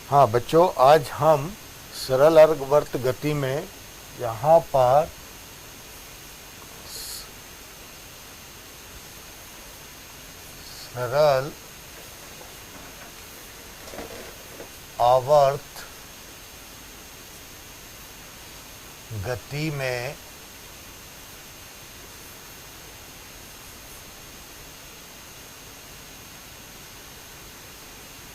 हाँ बच्चों, आज हम सरल अर्धवर्त गति में यहाँ पर सरल आवर्त गति में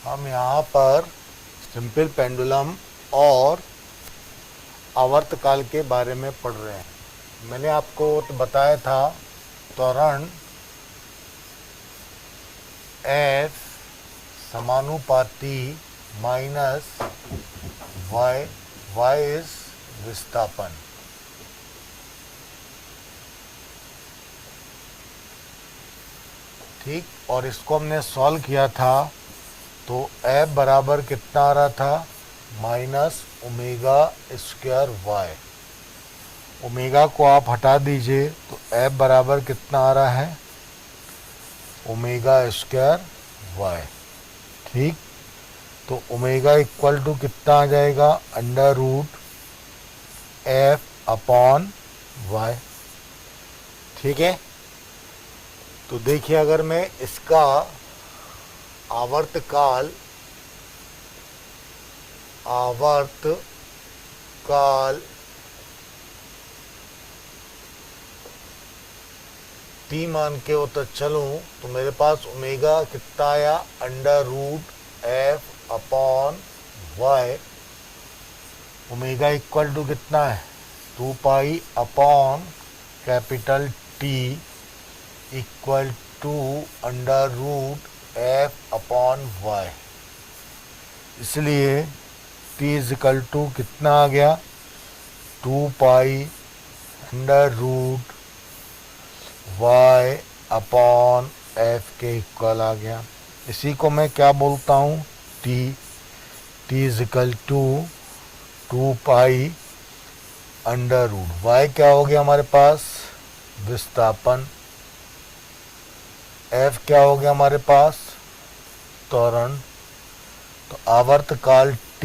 हम यहाँ पर सिंपल पेंडुलम और आवर्तकाल के बारे में पढ़ रहे हैं। मैंने आपको तो बताया था त्वरण F समानुपाती माइनस y, y इज विस्थापन। ठीक, और इसको हमने सॉल्व किया था तो F बराबर कितना आ रहा था, minus omega square Y. Omega को आप हटा दीजिए तो F बराबर कितना आ रहा है, ओमेगा स्क्वायर वाई। ठीक, तो ओमेगा इक्वल टू कितना आ जाएगा, under root F upon Y. ठीक है, तो देखिए अगर मैं इसका आवर्तकाल t मान के होता चलूं तो मेरे पास ओमेगा कितना आया, under root F upon Y. Omega equal to कितना है, 2 pi upon capital T equal to under root F upon Y. इसलिए T इज इक्वल टू कितना आ गया, 2 pi under root Y upon F के इक्वल आ गया। इसी को मैं क्या बोलता हूँ, T is equal to 2 pi under root Y क्या हो गया हमारे पास, विस्थापन। F क्या हो गया हमारे पास, त्वरण। तो आवर्तकाल T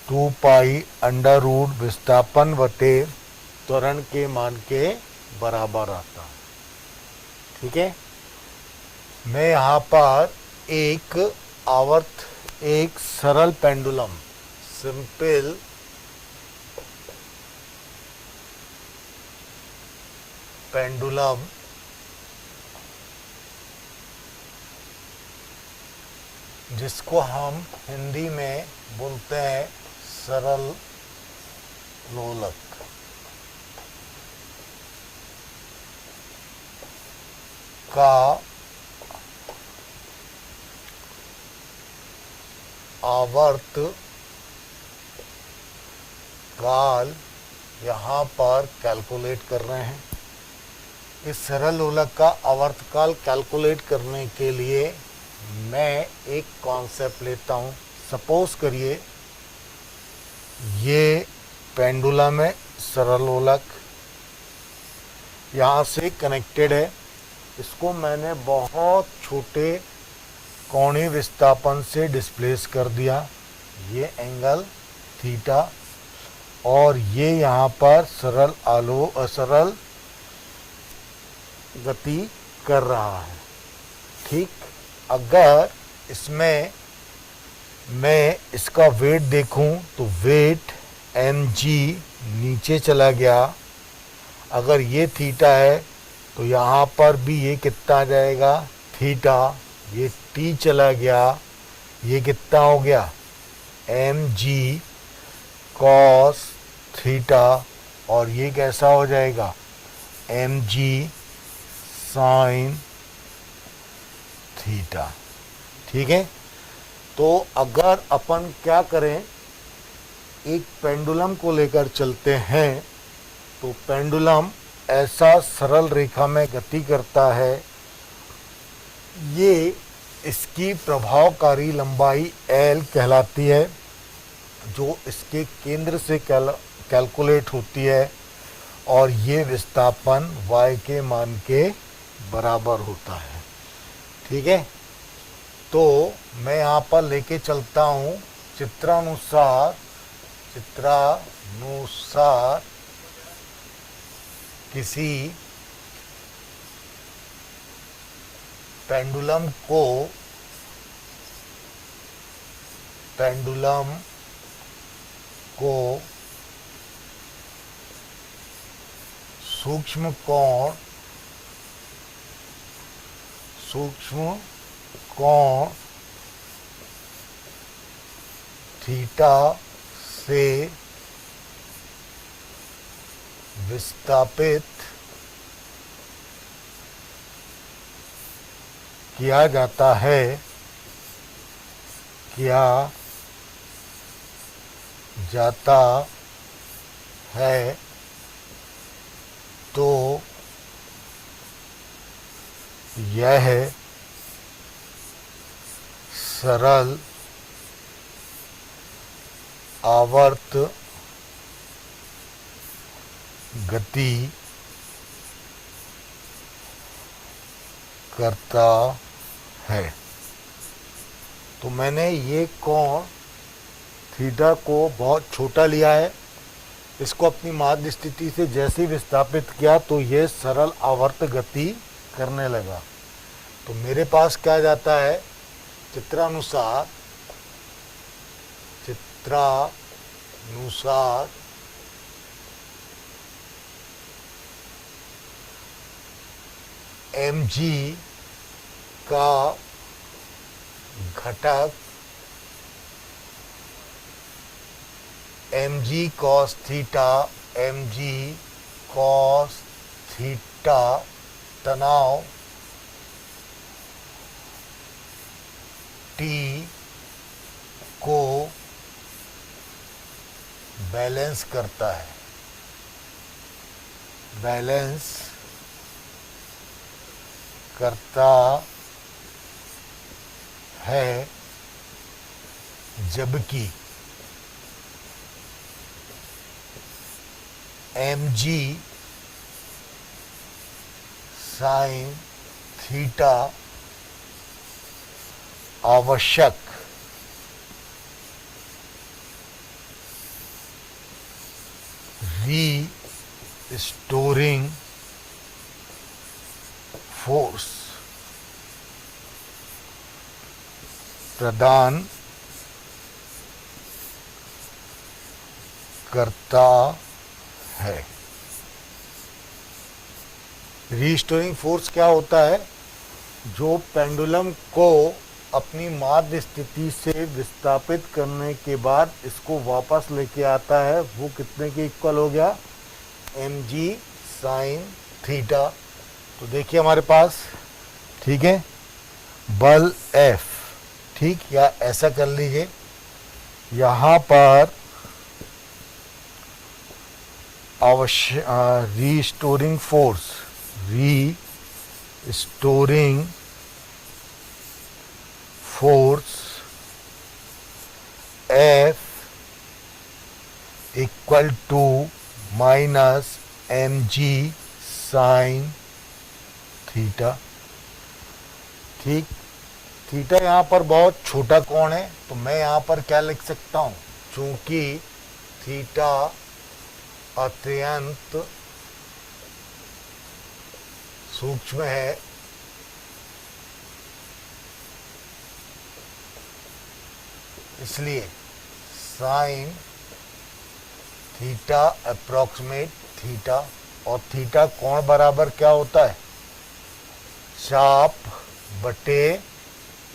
2 पाई अंडर रूट विस्थापन बटे त्वरण के मान के बराबर आता है। ठीक है, मैं यहाँ पर एक सरल पेंडुलम, सिंपल पेंडुलम जिसको हम हिंदी में बोलते हैं सरल लोलक, का आवर्त काल यहाँ पर कैलकुलेट कर रहे हैं। इस सरल लोलक का आवर्तकाल कैलकुलेट करने के लिए मैं एक कॉन्सेप्ट लेता हूँ। सपोज करिए ये पेंडुलम है, सरल लोलक यहाँ से कनेक्टेड है। इसको मैंने बहुत छोटे कोणीय विस्थापन से डिस्प्लेस कर दिया, ये एंगल थीटा, और ये यहाँ पर सरल गति कर रहा है। ठीक, अगर इसमें मैं इसका वेट देखूं तो वेट mg नीचे चला गया। अगर ये थीटा है तो यहाँ पर भी ये कितना आ जाएगा, थीटा। ये t चला गया, ये कितना हो गया, mg cos थीटा, और ये कैसा हो जाएगा, mg sin थीटा। ठीक है, तो अगर अपन क्या करें, एक पेंडुलम को लेकर चलते हैं तो पेंडुलम ऐसा सरल रेखा में गति करता है। ये इसकी प्रभावकारी लंबाई L कहलाती है, जो इसके केंद्र से कैलकुलेट होती है, और ये विस्थापन y के मान के बराबर होता है। ठीक है, तो मैं यहाँ पर लेके चलता हूँ चित्रानुसार किसी पेंडुलम को सूक्ष्म कोण थीटा से विस्थापित किया जाता है तो यह सरल आवर्त गति करता है। तो मैंने ये कोण थीटा को बहुत छोटा लिया है, इसको अपनी माध्य स्थिति से जैसे ही विस्थापित किया तो ये सरल आवर्त गति करने लगा। तो मेरे पास क्या जाता है, चित्रानुसार mg का घटक mg cos थीटा तनाव T को बैलेंस करता है, जबकि mg sin थीटा आवश्यक रीस्टोरिंग फोर्स प्रदान करता है। रीस्टोरिंग फोर्स क्या होता है, जो पेंडुलम को अपनी माध्य स्थिति से विस्थापित करने के बाद इसको वापस लेके आता है, वो कितने के इक्वल हो गया, mg sin थीटा। तो देखिए हमारे पास, ठीक है, बल F, ठीक, या ऐसा कर लीजिए, यहाँ पर अवश्य restoring force F equal to minus mg sin theta. ठीक, थीटा यहाँ पर बहुत छोटा कोण है, तो मैं यहाँ पर क्या लिख सकता हूँ, चूंकि थीटा अत्यंत सूक्ष्म है, इसलिए साइन थीटा अप्रोक्सीमेट थीटा, और थीटा कोण बराबर क्या होता है, चाप बटे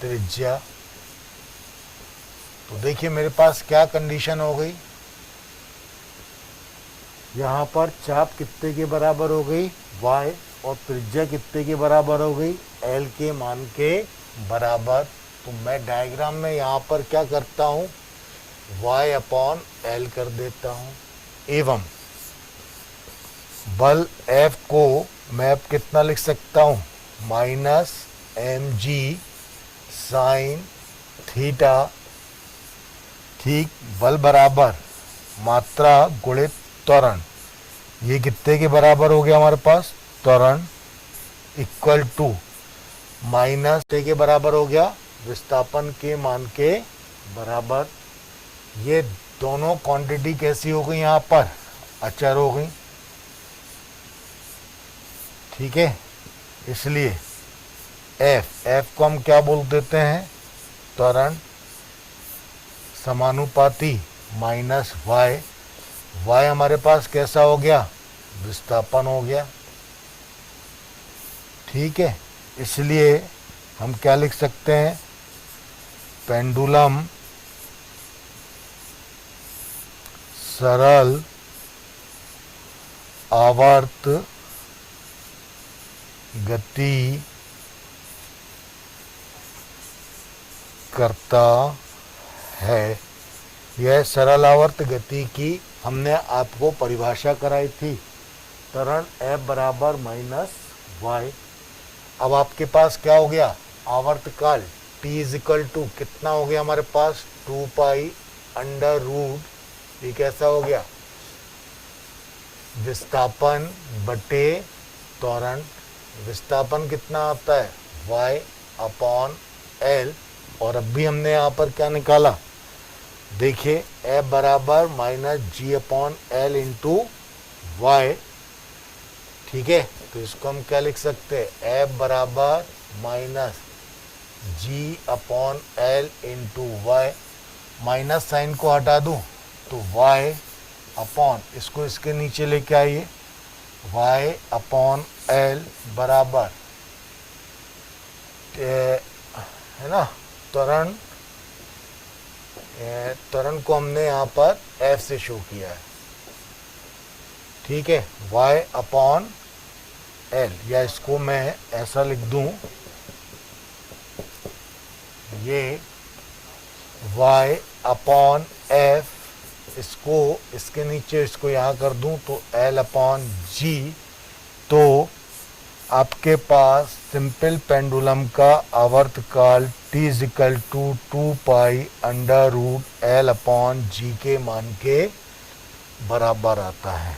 त्रिज्या। तो देखिए मेरे पास क्या कंडीशन हो गई, यहाँ पर चाप कितने के बराबर हो गई, y, और त्रिज्या कितने के बराबर हो गई, l के मान के बराबर। तो मैं डायग्राम में यहाँ पर क्या करता हूँ, y/l कर देता हूँ, एवं बल F को मैं अब कितना लिख सकता हूँ, माइनस mg साइन थीटा, ठीक, बल बराबर मात्रा गुणित त्वरण, ये कितने के बराबर हो गया हमारे पास, त्वरण इक्वल टू माइनस के बराबर हो गया विस्थापन के मान के बराबर। ये दोनों क्वांटिटी कैसी हो गई यहाँ पर, अचर हो गई, ठीक है। इसलिए एफ को हम क्या बोल देते हैं, त्वरण समानुपाती माइनस वाई। वाई हमारे पास कैसा हो गया, विस्थापन हो गया, ठीक है। इसलिए हम क्या लिख सकते हैं, पेंडुलम सरल आवर्त गति करता है। यह सरल आवर्त गति की हमने आपको परिभाषा कराई थी, त्वरण F बराबर माइनस वाई। अब आपके पास क्या हो गया, आवर्तकाल t इजिकल टू कितना हो गया हमारे पास, 2 पाई अंडर रूट, ये कैसा हो गया, विस्थापन बटे त्वरण। विस्थापन कितना आता है, y अपॉन एल। और अब भी हमने यहाँ पर क्या निकाला, देखिए F बराबर minus G upon L into Y, ठीक है। तो इसको हम क्या लिख सकते हैं, F बराबर minus G upon L into Y. Minus sign को हटा दूं तो y अपॉन, इसको इसके नीचे लेके आइए, y अपॉन एल बराबर है ना, त्वरण को हमने यहाँ पर f से शो किया है, ठीक है, y अपॉन एल। या इसको मैं ऐसा लिख दूं, ये y अपॉन एफ, इसको इसके नीचे इसको यहाँ कर दूं तो L अपॉन जी। तो आपके पास सिंपल पेंडुलम का आवर्तकाल t equal to 2 pi under root L upon G के मान के बराबर आता है,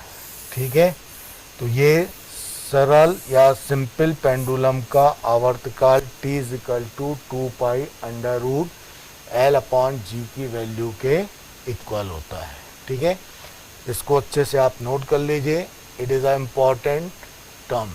ठीक है। तो ये सरल या सिंपल पेंडुलम का आवर्तकाल t equal to 2 pi under root L upon G की वैल्यू के इक्वल होता है, ठीक है। इसको अच्छे से आप नोट कर लीजिए, it is a important term.